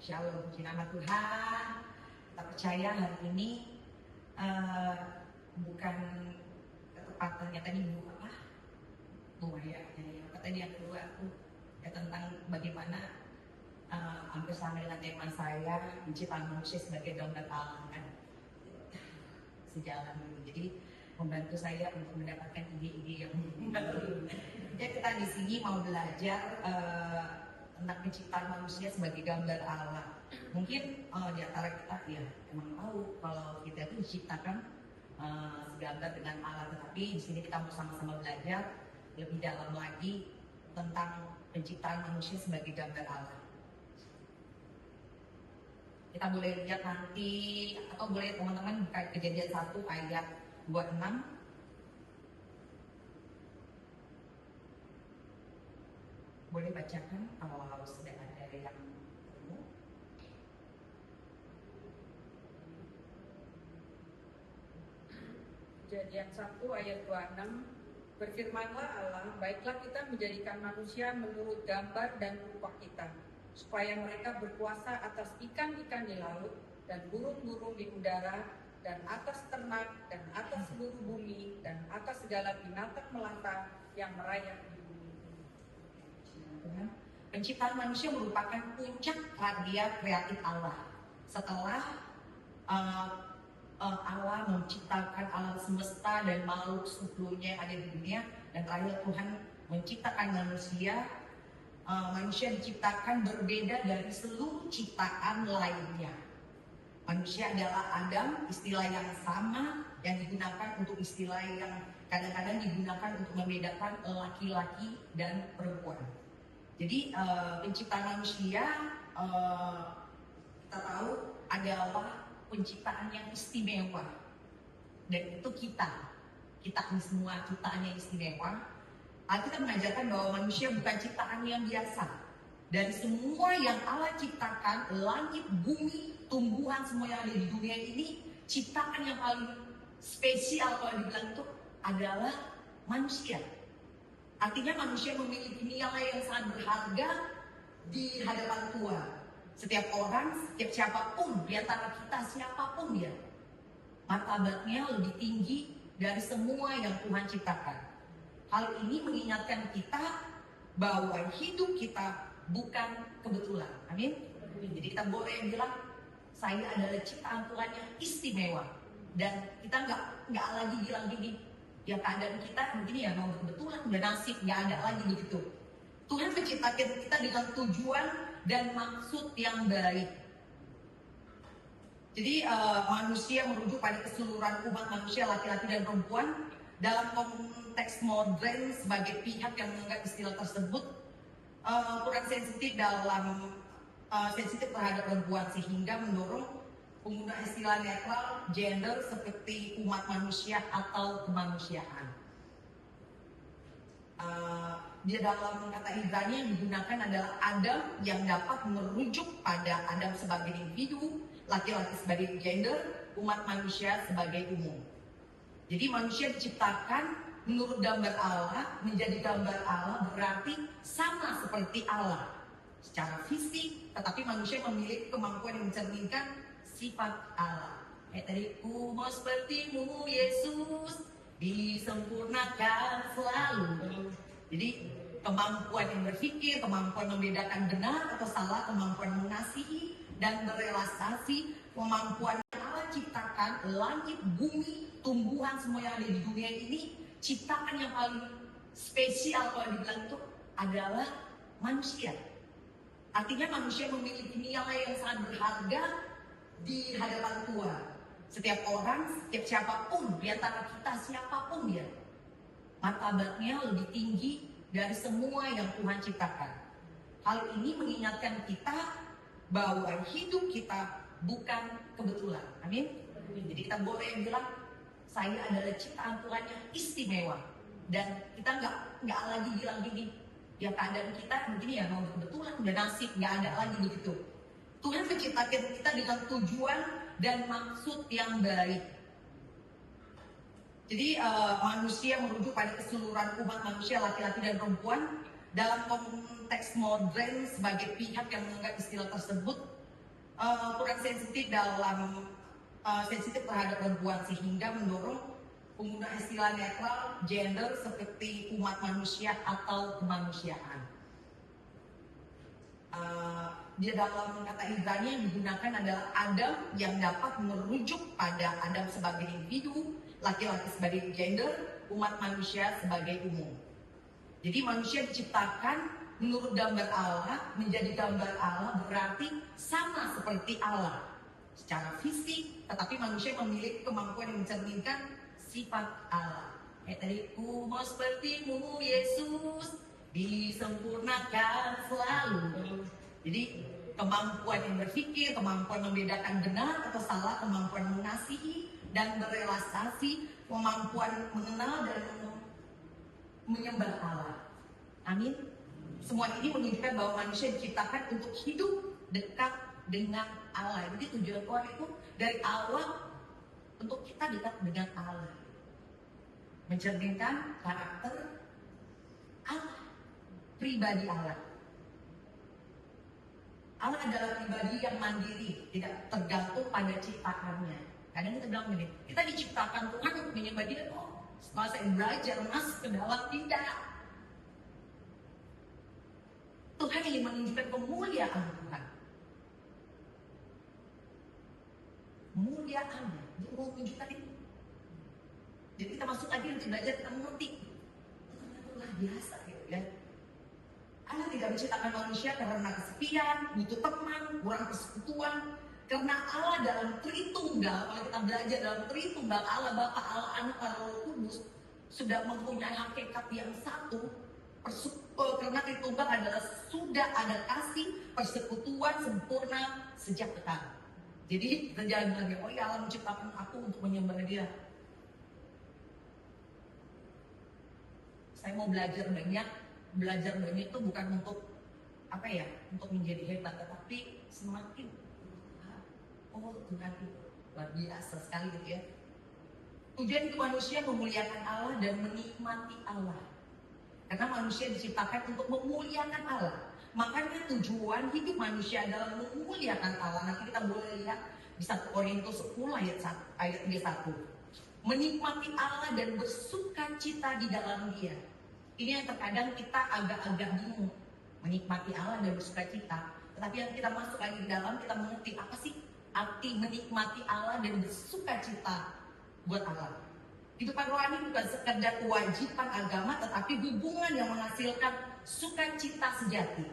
Shalom, puji nama Tuhan. Kita percaya hari ini bukan ketepatannya tadi tadi yang kedua tuh ya tentang bagaimana hampir sama dengan tema saya menciptakan manusia sebagai gambar Allah kan sejalan ini. Jadi membantu saya untuk mendapatkan ide-ide yang baru. Ya kita di sini mau belajar tentang penciptaan manusia sebagai gambar Allah. Mungkin di antara kita ya emang tahu kalau kita itu diciptakan segambar dengan Allah, tetapi di sini kita mau sama-sama belajar lebih dalam lagi tentang penciptaan manusia sebagai gambar Allah. Kita boleh lihat nanti atau boleh teman-teman buka Kejadian 1 ayat 26. Boleh bacakan kalau sudah ada yang ketemu. Kejadian 1 ayat 26. Berfirmanlah Allah, baiklah kita menjadikan manusia menurut gambar dan rupa kita, supaya mereka berkuasa atas ikan-ikan di laut dan burung-burung di udara dan atas ternak dan atas seluruh bumi dan atas segala binatang melata yang merayap di bumi. Penciptaan manusia merupakan puncak karya kreatif Allah. Setelah Allah menciptakan alam semesta dan makhluk seluruhnya yang ada di dunia, dan terakhir Tuhan menciptakan manusia. Manusia diciptakan berbeda dari seluruh ciptaan lainnya. Manusia adalah Adam, istilah yang sama yang digunakan untuk istilah yang kadang-kadang digunakan untuk membedakan laki-laki dan perempuan. Jadi penciptaan manusia kita tahu adalah penciptaan yang istimewa, dan itu kita ini semua ciptaan yang istimewa. Alkitab mengajarkan bahwa manusia bukan ciptaan yang biasa. Dari semua yang Allah ciptakan, langit, bumi, tumbuhan, semua yang ada di dunia ini, ciptaan yang paling spesial kalau dibilang itu adalah manusia. Artinya manusia memiliki nilai yang sangat berharga di hadapan Tuhan. Setiap orang, setiap siapapun, di antara kita siapapun dia, martabatnya lebih tinggi dari semua yang Tuhan ciptakan. Hal ini mengingatkan kita bahwa hidup kita bukan kebetulan. Amin. Jadi kita boleh bilang saya adalah ciptaan Tuhan yang istimewa, dan kita nggak lagi bilang gini, ya keadaan kita begini ya mau kebetulan, udah nasib, nggak ada lagi begitu. Tuhan menciptakan kita dengan tujuan dan maksud yang baik. Jadi manusia merujuk pada keseluruhan umat manusia, laki-laki dan perempuan, dalam konteks modern sebagai pihak yang menganggap istilah tersebut kurang sensitif sensitif terhadap perempuan, sehingga mendorong penggunaan istilah netral gender seperti umat manusia atau kemanusiaan. Di dalam kata Ibrani yang digunakan adalah Adam, yang dapat merujuk pada Adam sebagai individu, laki-laki sebagai gender, umat manusia sebagai umum. Jadi manusia diciptakan menurut gambar Allah. Menjadi gambar Allah berarti sama seperti Allah secara fisik, tetapi manusia memiliki kemampuan yang mencerminkan sifat Allah. Kayak tadi, mau sepertimu Yesus, disempurnakan selalu. Jadi kemampuan yang berpikir, kemampuan membedakan benar atau salah, kemampuan mengasihi dan berelastasi, kemampuan yang Allah ciptakan, langit, bumi, tumbuhan, semua yang ada di dunia ini, ciptaan yang paling spesial kalau dibilang itu adalah manusia. Artinya manusia memiliki nilai yang sangat berharga di hadapan Tuhan. Setiap orang, setiap siapapun, di antara kita siapapun dia, martabatnya lebih tinggi dari semua yang Tuhan ciptakan. Hal ini mengingatkan kita bahwa hidup kita bukan kebetulan. Amin. Jadi kita boleh bilang saya adalah ciptaan Tuhan yang istimewa, dan kita nggak lagi bilang gini, ya keadaan kita begini ya mau kebetulan, udah nasib, nggak ada lagi begitu. Tuhan menciptakan kita dengan tujuan dan maksud yang baik. Jadi manusia merujuk pada keseluruhan umat manusia, laki-laki dan perempuan, dalam konteks modern sebagai pihak yang menganggap istilah tersebut kurang sensitif dalam sensitif terhadap perempuan sehingga mendorong penggunaan istilah netral gender seperti umat manusia atau kemanusiaan. Di dalam kata Ibrani yang digunakan adalah Adam yang dapat merujuk pada Adam sebagai individu, laki-laki sebagai gender, umat manusia sebagai umum. Jadi manusia diciptakan menurut gambar Allah, menjadi gambar Allah berarti sama seperti Allah secara fisik, tetapi manusia memiliki kemampuan yang mencerminkan sifat Allah. Tadi, ku mau sepertimu Yesus, disempurnakan selalu. Jadi kemampuan yang berpikir, kemampuan membedakan benar atau salah, kemampuan mengasihi dan berelastasi, kemampuan mengenal dan menyembah Allah. Amin. Semua ini menunjukkan bahwa manusia diciptakan untuk hidup dekat dengan Allah. Jadi tujuan Tuhan itu dari awal untuk kita dekat dengan Allah, mencerminkan karakter Allah, pribadi Allah. Allah adalah pribadi yang mandiri, tidak tergantung pada ciptaannya. Kadang kita bilang gini, kita diciptakan Tuhan untuk menyembah Dia. Oh, setelah saya belajar masuk ke dalam, tidak. Tuhan ingin menunjukkan kemuliaan Tuhan. Kemuliaannya, Dia mau menunjukkan itu. Jadi kita masuk lagi untuk belajar, kita mengerti. Tuhan luar biasa gitu ya. Allah tidak menciptakan manusia karena kesepian, butuh teman, kurang persekutuan. Karena Allah dalam Tritunggal, kalau kita belajar dalam Tritunggal, Allah Bapa, Allah Anak, Allah Roh Kudus sudah mempunyai hakikat yang satu. Karena Tritunggal adalah sudah ada kasih, persekutuan sempurna sejak kekal. Jadi kita jangan bilang, oh ya Allah menciptakan aku untuk menyembah Dia. Saya mau belajar banyak. Belajar banyak itu bukan untuk apa ya, untuk menjadi hebat, tetapi semakin oh Tuhan itu luar biasa sekali gitu ya. Tujuan hidup manusia memuliakan Allah dan menikmati Allah. Karena manusia diciptakan untuk memuliakan Allah. Makanya tujuan hidup manusia adalah memuliakan Allah. Nanti kita boleh lihat di 1 Korintus 10 ayat 31. Menikmati Allah dan bersuka cita di dalam Dia. Ini yang terkadang kita agak-agak bingung. Menikmati Allah dan bersuka cita. Tetapi yang kita masuk lagi di dalam, kita mengerti apa sih arti menikmati Allah dan bersuka cita buat Allah. Kehidupan rohani bukan sekedar kewajiban agama, tetapi hubungan yang menghasilkan sukacita sejati.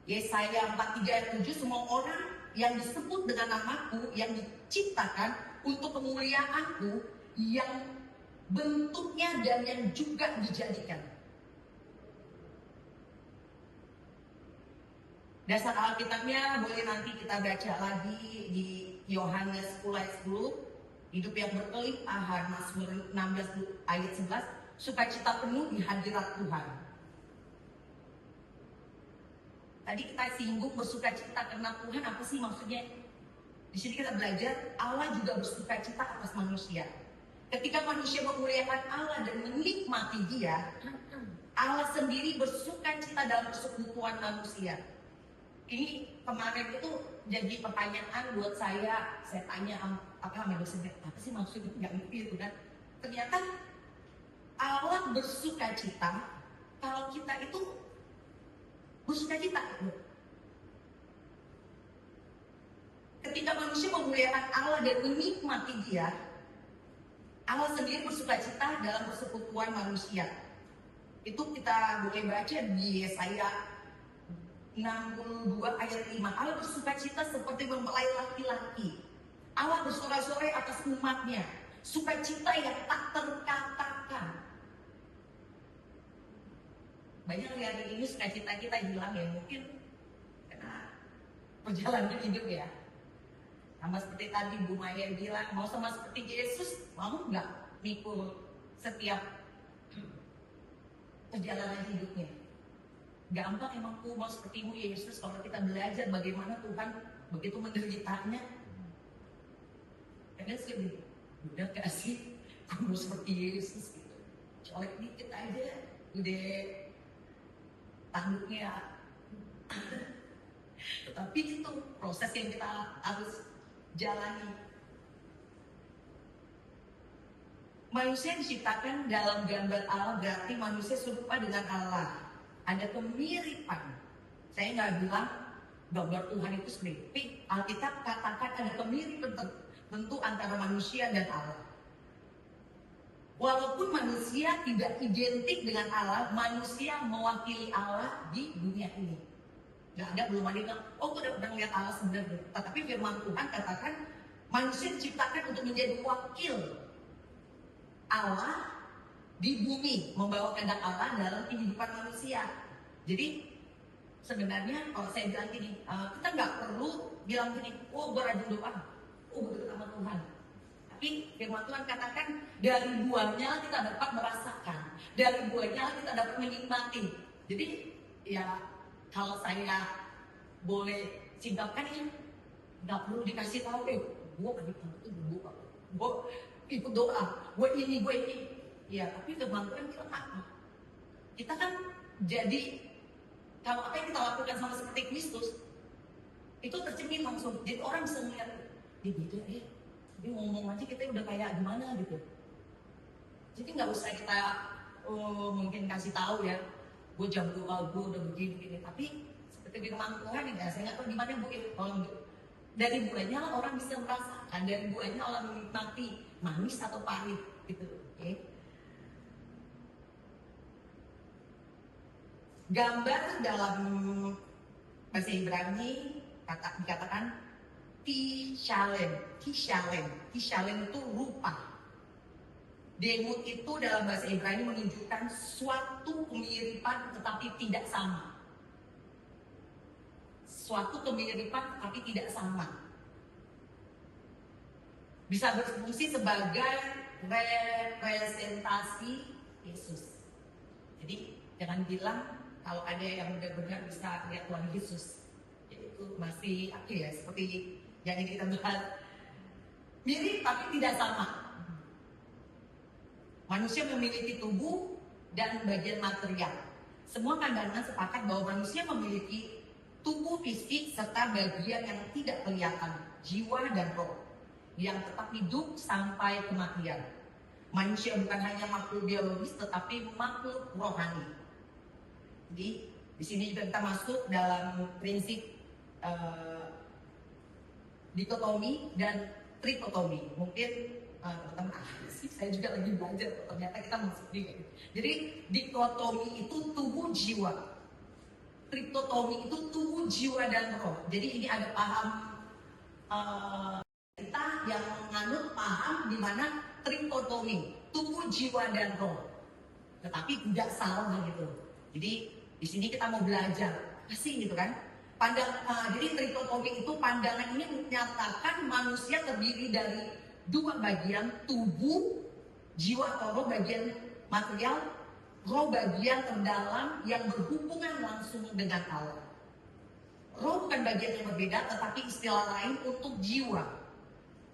Yesaya 43 ayat 7, semua orang yang disebut dengan namaku, yang diciptakan untuk kemuliaanku, yang bentuknya dan yang juga dijadikan. Dasar Alkitabnya boleh nanti kita baca lagi di Yohanes 10 ayat 10. Hidup yang berkelimpahan, Mazmur 16 ayat 11, sukacita penuh di hadirat Tuhan. Tadi kita singgung bersukacita karena Tuhan, apa sih maksudnya? Di sini kita belajar Allah juga bersukacita atas manusia. Ketika manusia memuliakan Allah dan menikmati Dia, Allah sendiri bersukacita dalam persekutuan manusia. Ini kemarin itu jadi pertanyaan buat saya tanya apa sama dosennya, apa sih maksudnya, nggak ngerti itu kan. Ternyata Allah bersukacita kalau kita itu bersukacita. Ketika manusia memuliakan Allah dan menikmati Dia, Allah sendiri bersukacita dalam persekutuan manusia. Itu kita boleh baca di Yesaya 62 ayat 5. Allah bersukacita seperti mempelai laki-laki. Allah bersorak-sorai atas umatnya. Sukacita yang tak terkatakan. Banyak hari ini sukacita kita hilang ya, mungkin karena perjalanan hidup ya. Sama seperti tadi Bu Maya bilang, mau sama seperti Yesus, mau nggak mikul setiap perjalanan hidupnya? Gampang emang ku mau sepertimu Yesus kalau kita belajar bagaimana Tuhan begitu menderitanya. Karena sih udah gak sih ku mau seperti Yesus gitu. Colek dikit aja udah tanduknya Tetapi itu proses yang kita harus jalani. Manusia diciptakan dalam gambar Allah, berarti manusia serupa dengan Allah. Ada kemiripan. Saya nggak bilang gambar Tuhan itu seperti Alkitab katakan ada kemiripan tentu antara manusia dan Allah. Walaupun manusia tidak identik dengan Allah, manusia mewakili Allah di dunia ini. Gak ada, belum ada yang bilang, oh gue udah pernah lihat Allah sebenarnya. Tetapi firman Tuhan katakan manusia diciptakan untuk menjadi wakil Allah di bumi, membawa kehendak Allah dalam kehidupan manusia. Jadi sebenarnya kalau saya bilang gini, kita nggak perlu bilang gini, oh gue rajin doa, oh gue dekat sama Tuhan. Tapi firman Tuhan katakan dari buahnya kita dapat merasakan, dari buahnya kita dapat menikmati. Jadi ya kalau saya boleh singkapkan ya, nggak perlu dikasih tahu, gue ikut doa, gue ini. Ya, tapi firman Tuhan kita apa? Kita kan jadi, kalau apa yang kita lakukan sama seperti Kristus, itu tercermin langsung. Jadi orang bisa melihat, dia gitu ya, dia ngomong aja kita udah kayak gimana gitu. Jadi nggak usah kita mungkin kasih tahu ya, gue jam 2 gue udah begini. Tapi seperti firman Tuhan ya, saya nggak tahu gimana bu ya, tolong dari buahnya orang bisa merasakan, dari buahnya orang menikmati manis atau pahit gitu. Okay? Gambar dalam bahasa Ibrani dikatakan tishalem itu rupa. Demut itu dalam bahasa Ibrani menunjukkan suatu kemiripan tetapi tidak sama. Suatu kemiripan tetapi tidak sama. Bisa berfungsi sebagai representasi Yesus. Jadi jangan bilang kalau ada yang benar-benar bisa lihat Tuhan Yesus, itu masih seperti yang ini kita bahas, mirip tapi tidak sama. Manusia memiliki tubuh dan bagian material. Semua pandangan sepakat bahwa manusia memiliki tubuh fisik serta bagian yang tidak kelihatan, jiwa dan roh, yang tetap hidup sampai kematian. Manusia bukan hanya makhluk biologis tetapi makhluk rohani. Jadi di sini juga kita masuk dalam prinsip dikotomi dan trikotomi. Mungkin teman-teman saya juga lagi belajar, ternyata kita masuk juga. Jadi dikotomi itu tubuh jiwa, trikotomi itu tubuh jiwa dan roh. Jadi ini ada paham kita yang menganut paham di mana trikotomi, tubuh jiwa dan roh, tetapi tidak salah gitu. Jadi di sini kita mau belajar, pasti gitu kan? Jadi trikotomi itu pandangan ini menyatakan manusia terdiri dari dua bagian, tubuh, jiwa atau roh bagian material, roh bagian terdalam yang berhubungan langsung dengan Allah. Roh bukan bagian yang berbeda, tetapi istilah lain untuk jiwa.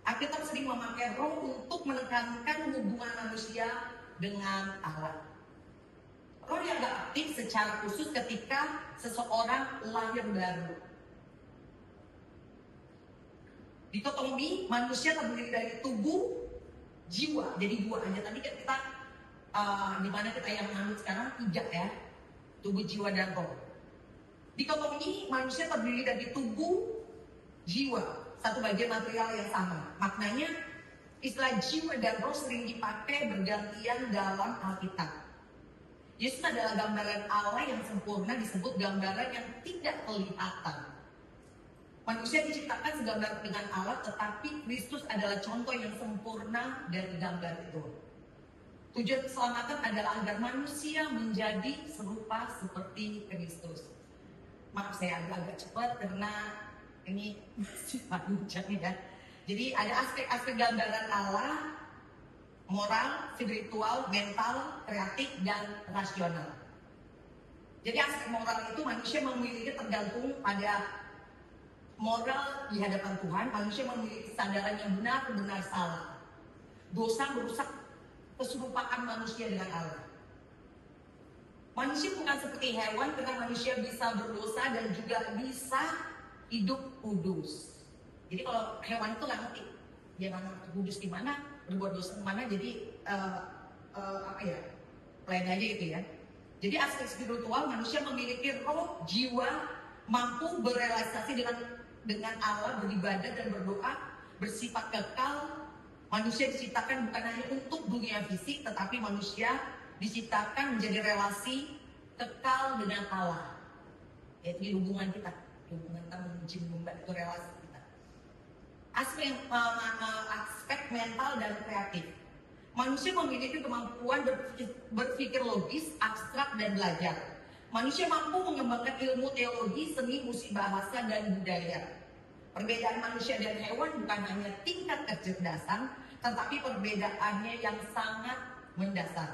Alkitab sering memakai roh untuk menekankan hubungan manusia dengan Allah. Roh yang gak aktif secara khusus ketika seseorang lahir baru. Dikotomi, manusia terdiri dari tubuh, jiwa, jadi dua aja. Tadi kan kita di mana kita yang menganut sekarang 3 ya, tubuh, jiwa dan roh. Dikotomi, manusia terdiri dari tubuh, jiwa, satu bagian material yang sama. Maknanya istilah jiwa dan roh sering dipakai bergantian dalam Alkitab. Yesus adalah gambaran Allah yang sempurna, disebut gambaran yang tidak kelihatan. Manusia diciptakan segambar dengan Allah, tetapi Kristus adalah contoh yang sempurna dari gambar itu. Tujuan keselamatan adalah agar manusia menjadi serupa seperti Kristus. Maaf saya agak cepat karena ini panjang ya. Jadi ada aspek-aspek gambaran Allah, moral, spiritual, mental, kreatif, dan rasional. Jadi aspek moral itu manusia memiliki tergantung pada moral di hadapan Tuhan. Manusia memiliki kesadaran yang benar salah. Dosa merusak keserupaan manusia dengan Allah. Manusia bukan seperti hewan karena manusia bisa berdosa dan juga bisa hidup kudus. Jadi kalau hewan itu nggak ngerti dia mana kudus di mana, berbuat dosa di mana, jadi apa ya, plain aja gitu ya. Jadi aspek spiritual, manusia memiliki roh, jiwa, mampu berrealisasi dengan Allah, beribadah dan berdoa, bersifat kekal. Manusia diciptakan bukan hanya untuk dunia fisik, tetapi manusia diciptakan menjadi relasi kekal dengan Allah. Yaitu hubungan kita menuju membantu relasi kita. Aspek mental dan kreatif. Manusia memiliki kemampuan berpikir logis, abstrak, dan belajar. Manusia mampu mengembangkan ilmu teologi, seni, musik, bahasa, dan budaya. Perbedaan manusia dan hewan bukan hanya tingkat kecerdasan, tetapi perbedaannya yang sangat mendasar.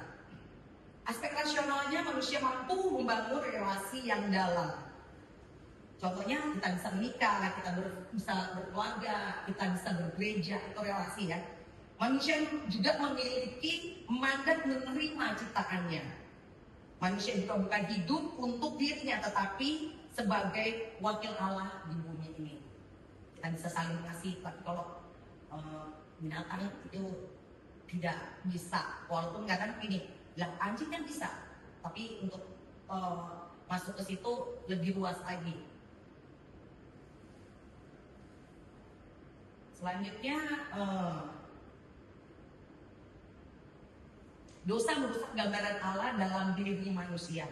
Aspek rasionalnya, manusia mampu membangun relasi yang dalam. Contohnya, kita bisa menikah, kita bisa berkeluarga, kita bisa bergereja, itu relasi ya. Manusia juga memiliki mandat menerima ciptaannya. Manusia juga bukan hidup untuk dirinya, tetapi sebagai wakil Allah di bumi ini. Kita bisa saling kasih, tapi kalau binatang itu tidak bisa. Walaupun kadang gini, anjing kan bisa, tapi untuk masuk ke situ lebih luas lagi. Selanjutnya, dosa merusak gambaran Allah dalam diri manusia.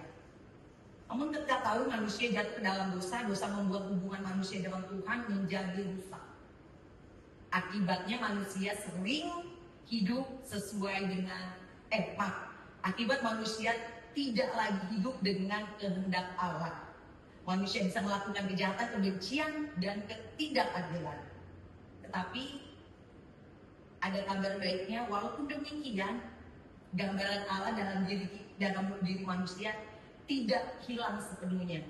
Namun ketika tahu manusia jatuh ke dalam dosa, dosa membuat hubungan manusia dengan Tuhan menjadi rusak. Akibatnya manusia sering hidup sesuai dengan akibat manusia tidak lagi hidup dengan kehendak Allah. Manusia bisa melakukan kejahatan, kebencian, dan ketidakadilan. Tetapi ada kabar baiknya, walaupun demikian, gambaran Allah dalam diri manusia tidak hilang sepenuhnya.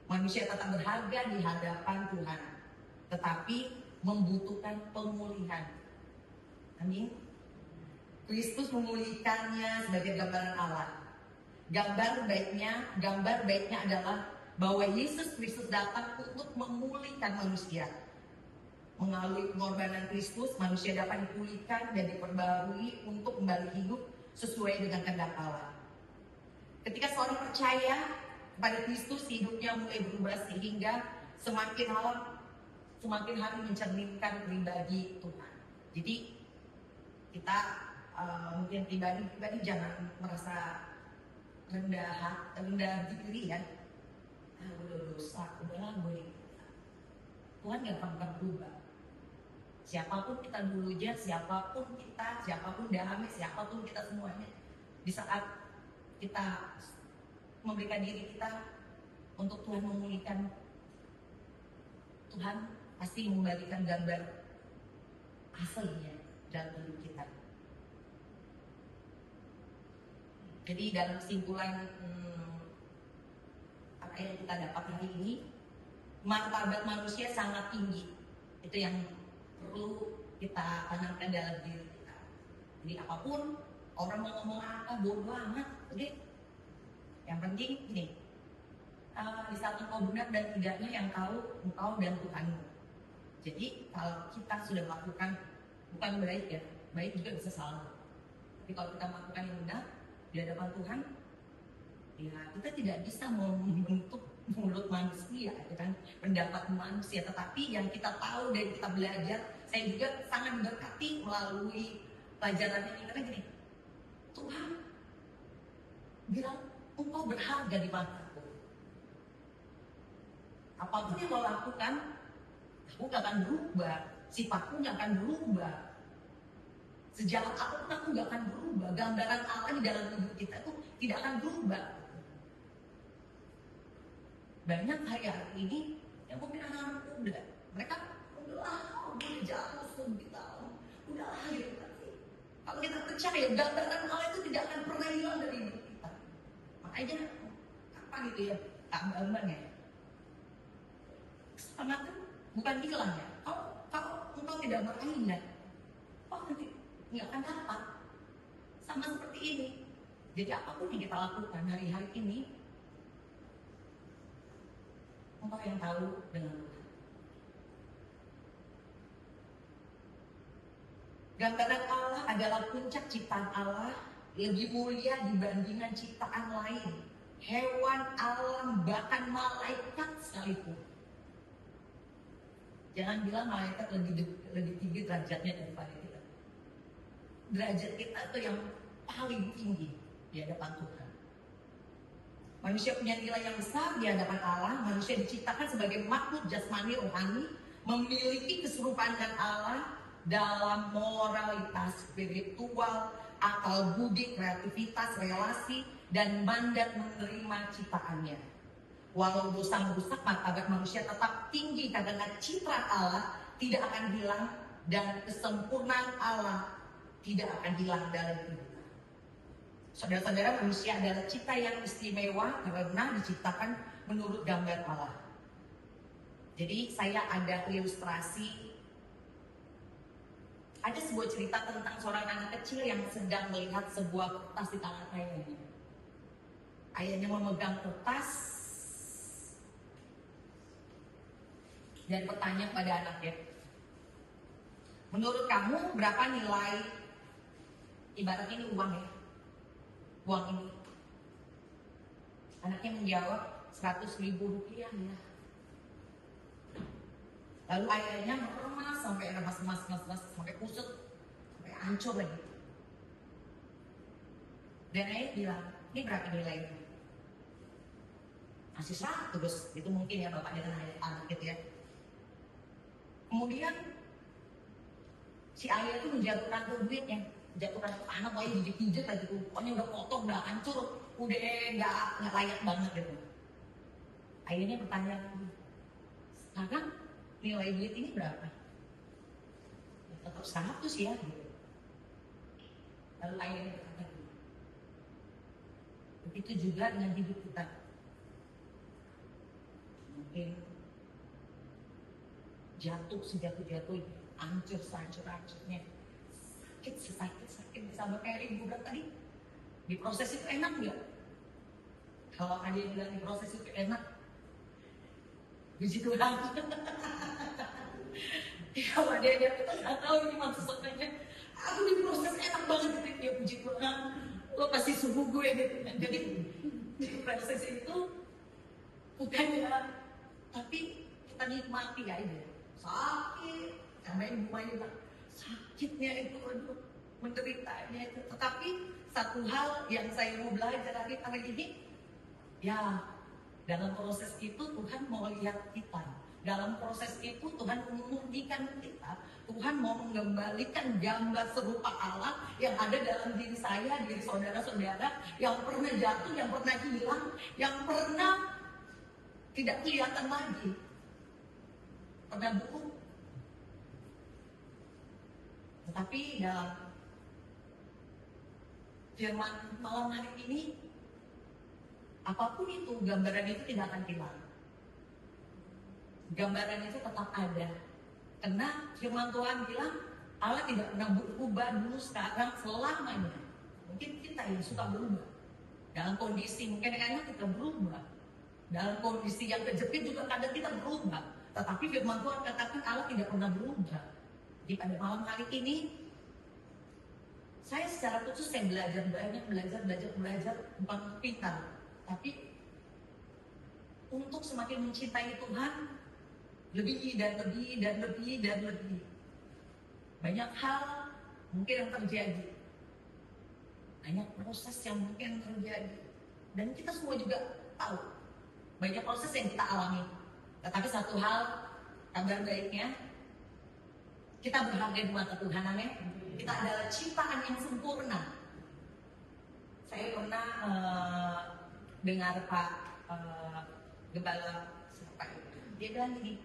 Manusia tetap berharga di hadapan Tuhan, tetapi membutuhkan pemulihan. Amin. Kristus memulihkannya sebagai gambaran Allah. Gambar baiknya adalah bahwa Yesus Kristus datang untuk memulihkan manusia. Melalui pengorbanan Kristus, manusia dapat dipulihkan dan diperbarui untuk kembali hidup sesuai dengan kehendak Allah. Ketika seorang percaya kepada Kristus, hidupnya mulai berubah sehingga semakin hari mencerminkan pribadi Tuhan. Jadi kita mungkin pribadi jangan merasa rendah diri ya. Udah dosa, udahlah gue. Tuhan gak akan berubah. Siapapun kita dulunya, siapapun damai, siapapun kita semuanya. Di saat kita memberikan diri kita untuk Tuhan memulihkan, Tuhan pasti memberikan gambar aslinya dalam hidup kita. Jadi dalam kesimpulan apa yang kita dapat hari ini, martabat manusia sangat tinggi. Itu yang perlu kita tanamkan dalam diri kita. Jadi apapun orang mau ngomong apa, bodoh amat. Jadi yang penting ini, di saat engkau benar dan tidaknya yang tahu engkau dan Tuhanmu. Jadi kalau kita sudah melakukan, bukan baik ya, baik juga bisa salah. Tapi kalau kita melakukan yang benar di hadapan Tuhan, ya kita tidak bisa membentuk mulut manusia, kan, pendapat manusia. Tetapi yang kita tahu dan kita belajar, saya juga sangat berkati melalui pelajaran ini. Karena gini, Tuhan bilang engkau berharga di mataku. Apapun yang kau lakukan, aku gak akan berubah, sifatku gak akan berubah. Sejahat apapun aku gak akan berubah. Gambaran Allah di dalam hidup kita itu tidak akan berubah. Banyak hari ini yang mungkin anak-anak muda, mereka udahlah, udah jauh 10 tahun, udahlah gitu. Kalau kita percaya gambaran Allah itu tidak akan pernah hilang dari hidup kita. Makanya apa gitu ya, tak bambang ya. Semangat bukan hilang ya. Kalau engkau tidak beringat, nanti nggak akan dapat. Sama seperti ini. Jadi apapun yang kita lakukan hari-hari ini, engkau yang tahu dengan Tuhan. Gambaran Allah adalah puncak ciptaan Allah, lebih mulia dibandingkan ciptaan lain, hewan, alam, bahkan malaikat sekalipun. Jangan bilang malaikat lebih tinggi derajatnya daripada kita. Derajat kita itu yang paling tinggi di hadapan Tuhan. Manusia punya nilai yang besar di hadapan Allah. Manusia diciptakan sebagai makhluk jasmani rohani, memiliki keserupaan dengan Allah dalam moralitas spiritual, akal budi, kreativitas, relasi, dan mandat menerima ciptaannya. Walau dosa merusak, martabat manusia tetap tinggi karena citra Allah tidak akan hilang dan kesempurnaan Allah tidak akan hilang dalam hidup. Saudara-saudara, manusia adalah cipta yang istimewa karena diciptakan menurut gambar Allah. Jadi saya ada ilustrasi. Ada sebuah cerita tentang seorang anak kecil yang sedang melihat sebuah kertas di tangan ayahnya. Ayahnya memegang kertas dan bertanya pada anaknya, menurut kamu berapa nilai, ibarat ini uang ya, uang ini? Anaknya menjawab 100.000 rupiah ya. Lalu ayahnya meremas sampai remas sampai kusut, sampai hancur lagi. Dan ayah bilang, ini berapa nilainya? Masih 100, itu mungkin ya bapak dengan ayah anak gitu ya. Kemudian si ayah itu menjatuhkan tuh duitnya, menjatuhkan ke anak, pokoknya dijek-dijek lagi tuh, pokoknya udah kotor, udah hancur, udah nggak layak banget gitu. Ayahnya bertanya, sekarang nilai duit ini berapa? Ya, tetap 100 ya gitu. Lalu ayahnya berkata, begitu juga dengan hidup kita. Mungkin jatuh sejatuh-jatuh, hancur sehancur-hancurnya, sakit sama kayak ibu bilang tadi. Diproses itu enak nggak? Kalau ada yang bilang diproses itu enak, puji Tuhan. Kalau ada yang kita nggak tahu ini maksudnya, aku diproses enak banget gitu ya, puji Tuhan. Lo pasti suhu gue gitu. Jadi diproses itu bukan ya, tapi kita nikmati aja. Sakit, karena ibu bilang sakitnya itu, aduh, menderitanya itu. Tetapi satu hal yang saya mau belajar hari ini, ya dalam proses itu Tuhan mau lihat kita. Dalam proses itu Tuhan memurnikan kita. Tuhan mau mengembalikan gambar serupa Allah yang ada dalam diri saya, diri saudara-saudara, yang pernah jatuh, yang pernah hilang, yang pernah tidak kelihatan lagi, pernah buruk. Tetapi dalam firman malam hari ini, apapun itu, gambaran itu tidak akan hilang. Gambaran itu tetap ada. Karena firman Tuhan bilang, Allah tidak pernah berubah dulu, sekarang, selamanya. Mungkin kita yang suka berubah. Dalam kondisi mungkin kadang kita berubah. Dalam kondisi yang kejepit juga kadang kita berubah. Tetapi firman Tuhan katakan Allah tidak pernah berubah. Jadi pada malam hari ini, saya secara khusus saya belajar bukan pintar, tapi untuk semakin mencintai Tuhan lebih dan lebih. Banyak hal mungkin yang terjadi, banyak proses yang mungkin terjadi, dan kita semua juga tahu banyak proses yang kita alami. Tetapi satu hal, kabar baiknya, kita berharga di mata Tuhan, amin. Kita adalah ciptaan yang sempurna. Saya pernah dengar Pak Gembala siapa itu, dia bilang gini,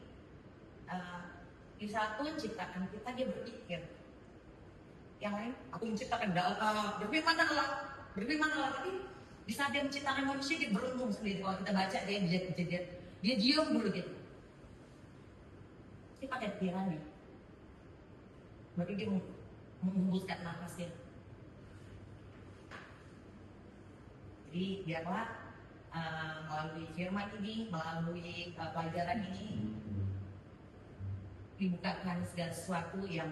di saat Tuhan ciptakan kita, dia berpikir yang lain, aku menciptakan berfirman Allah, tapi di saat dia menciptakan manusia, dia berenung sendiri. Kalau kita baca dia diam dulu gitu, dia pakai pikirannya, baru dia menghembuskan nafasnya. Jadi biarlah melalui firman ini, melalui pelajaran ini, dibukakan segala sesuatu yang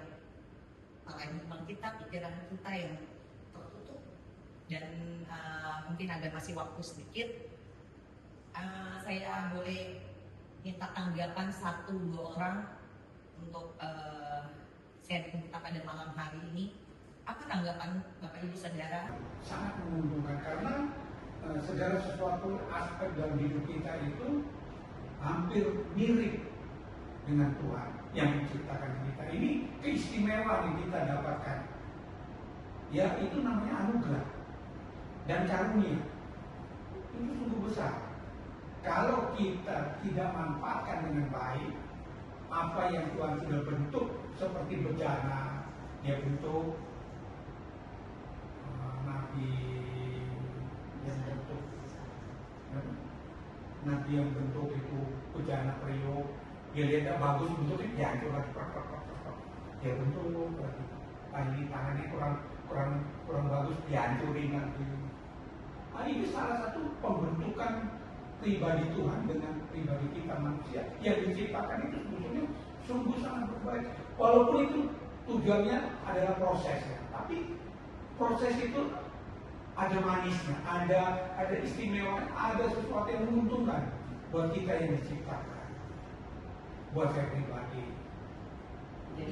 paradigma kita, pikiran kita yang tertutup. Dan mungkin ada masih waktu sedikit, saya boleh minta tanggapan 1-2 orang untuk sharing kita pada malam hari ini. Apa tanggapan Bapak Ibu Saudara? Sangat menguntungkan karena segala sesuatu aspek dalam hidup kita itu hampir mirip dengan Tuhan yang menciptakan kita. Ini keistimewaan yang kita dapatkan. Ya, itu namanya anugerah dan karunia. Itu sungguh besar. Kalau kita tidak manfaatkan dengan baik apa yang Tuhan sudah bentuk, seperti bejana, dia bentuk nabi yang bentuk itu bejana periuk, dia lihat bagus bentuknya, dia hancur lagi, dia bentuk lagi, tangannya kurang bagus, dihancurin lagi. Nah, ini salah satu pembentukan pribadi Tuhan dengan pribadi kita manusia yang diciptakan itu sebetulnya sungguh sangat berbeda. Walaupun itu tujuannya adalah proses ya, tapi proses itu ada manisnya, ada istimewa, ada sesuatu yang menguntungkan buat kita yang diciptakan, buat saya pribadi.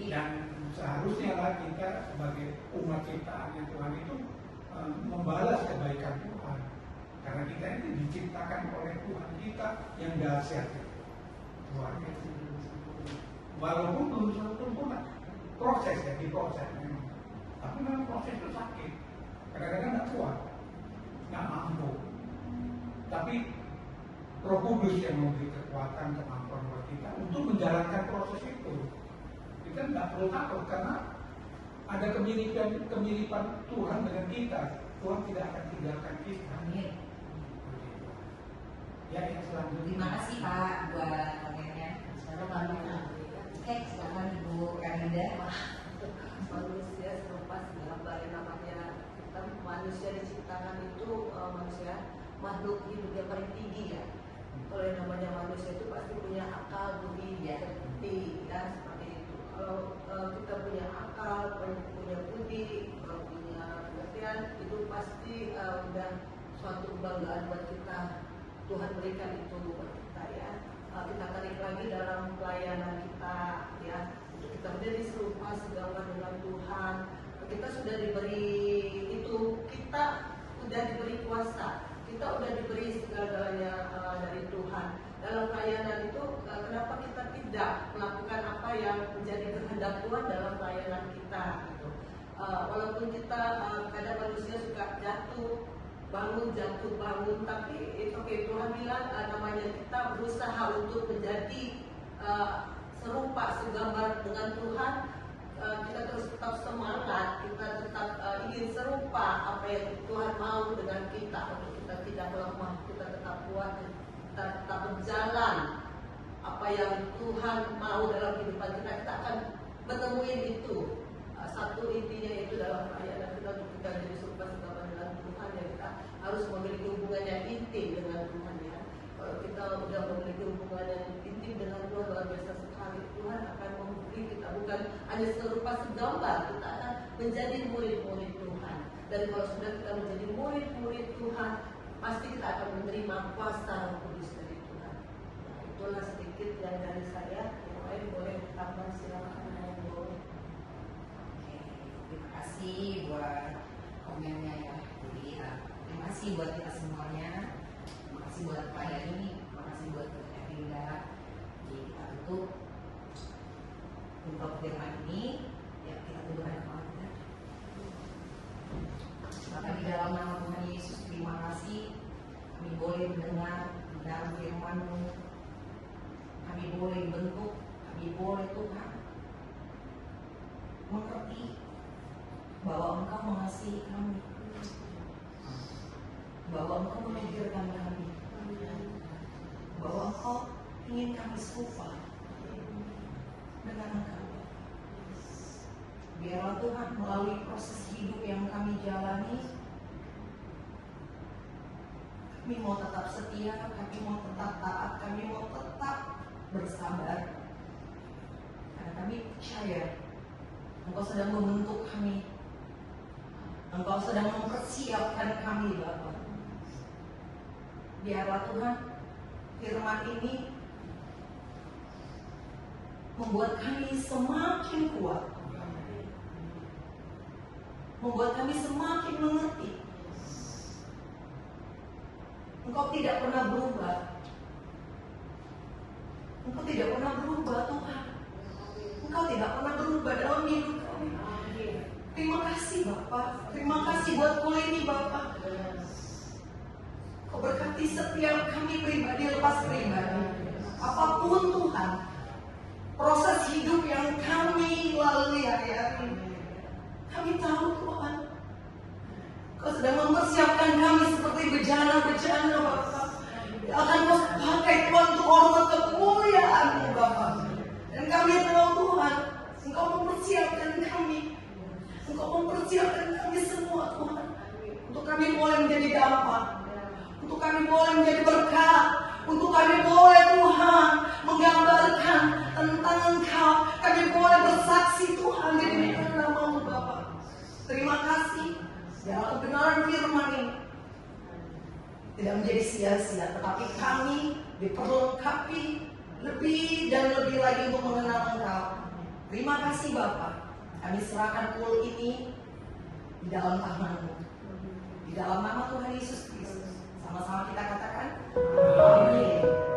Dan seharusnya lah kita sebagai umat ciptaannya Tuhan itu membalas kebaikan Tuhan, karena kita ini diciptakan oleh Tuhan kita yang dahsyat. Walaupun belum sempurna, proses ya, diproses memang. Tapi memang proses itu sakit. Kadang-kadang nggak kuat, nggak mampu. Tapi Roh Kudus yang memberi kekuatan, kemampuan buat kita untuk menjalankan proses itu. Kita nggak perlu takut karena ada kemiripan Tuhan dengan kita. Tuhan tidak akan tinggalkan kita. Amin. Ya, yang selanjutnya. Terima kasih Pak buat komennya. Sekarang bagaimana? Oke, silakan Ibu Karinda. Manusia serupa gambar yang namanya kita manusia diciptakan itu manusia makhluk hidup yang paling tinggi ya. Kalau yang namanya manusia itu pasti punya akal, budi, seperti ya seperti itu. Kalau kita punya akal, punya budi, punya pengertian, itu pasti udah suatu kebanggaan buat kita. Tuhan berikan itu buat kita ya. Kita tarik lagi dalam pelayanan kita ya. Untuk kita menjadi serupa segambar dengan Tuhan. Kita sudah diberi itu, kita sudah diberi kuasa, kita sudah diberi segala-galanya dari Tuhan. Dalam pelayanan itu, kenapa kita tidak melakukan apa yang menjadi kehendak Tuhan dalam pelayanan kita? Gitu. Walaupun kita kadang manusia suka jatuh bangun, tapi itu Tuhan bilang namanya kita berusaha untuk menjadi serupa segambar dengan Tuhan. Kita terus tetap semangat, kita tetap ingin serupa apa yang Tuhan mau dengan kita, untuk kita tidak lemah, kita tetap kuat, kita tetap berjalan apa yang Tuhan mau dalam kehidupan kita. Kita akan menemui itu. Satu intinya itu dalam pelayanan kita, untuk kita jadi serupa segambar dengan Tuhan, ya kita harus memiliki hubungan yang intim dengan Tuhan ya. Kalau kita sudah memiliki hubungan yang intim dengan Tuhan, luar biasa sekali. Tuhan akan memberi kita bukan hanya serupa segambar, kita akan menjadi murid-murid Tuhan. Dan kalau sudah kita menjadi murid-murid Tuhan, pasti kita akan menerima kuasa Roh Kudus dari Tuhan. Nah, itulah sedikit yang dari saya. Yang lain boleh tambah, silakan yang boleh. Terima kasih buat komennya ya. Jadi terima kasih buat kita semuanya. Terima kasih buat Pak Yani. Terima kasih buat Erinda. Jadi kita tutup untuk firman ini. Ya, kita tutup dengan doa kita. Bapak di dalam nama Tuhan Yesus, terima kasih kami boleh mendengar dalam firman-Mu. Kami boleh bentuk, kami boleh Tuhan mengerti bahwa Engkau mengasihi kami, bahwa Engkau memikirkan kami, bahwa Engkau ingin kami serupa dengan Engkau. Biarlah Tuhan melalui proses hidup yang kami jalani, kami mau tetap setia, kami mau tetap taat, kami mau tetap bersabar, karena kami percaya Engkau sedang membentuk kami. Engkau sedang mempersiapkan kami, Bapa. Biarlah Tuhan, firman ini membuat kami semakin kuat, membuat kami semakin mengerti. Engkau tidak pernah berubah. Engkau tidak pernah berubah, Tuhan. Engkau tidak pernah berubah dalam hidup kami. Terima kasih, Bapak. Terima kasih buat kuliah ini, Bapak. Kau berkati setiap kami pribadi lepas pribadi. Apapun Tuhan, proses hidup yang kami lalui hari-hari ini, kami tahu Tuhan, Kau sedang mempersiapkan kami seperti bejana-bejana, Bapak. Akan Kau pakai Tuhan untuk hormat kemuliaan-Mu, Bapak. Dan kami tahu Tuhan, Engkau mempersiapkan kami. Engkau mempersiapkan kami semua, Tuhan. Untuk kami boleh menjadi dampak. Untuk kami boleh menjadi berkat. Untuk kami boleh, Tuhan, menggambarkan tentang Engkau. Kami boleh bersaksi, Tuhan, di dalam nama-Mu, Bapak. Terima kasih. Biarlah kebenaran firman ini tidak menjadi sia-sia, tetapi kami diperlengkapi lebih dan lebih lagi untuk mengenal Engkau. Terima kasih, Bapak. Kami serahkan kul ini di dalam tangan-Mu. Di dalam nama Tuhan Yesus Kristus. Sama-sama kita katakan, amin.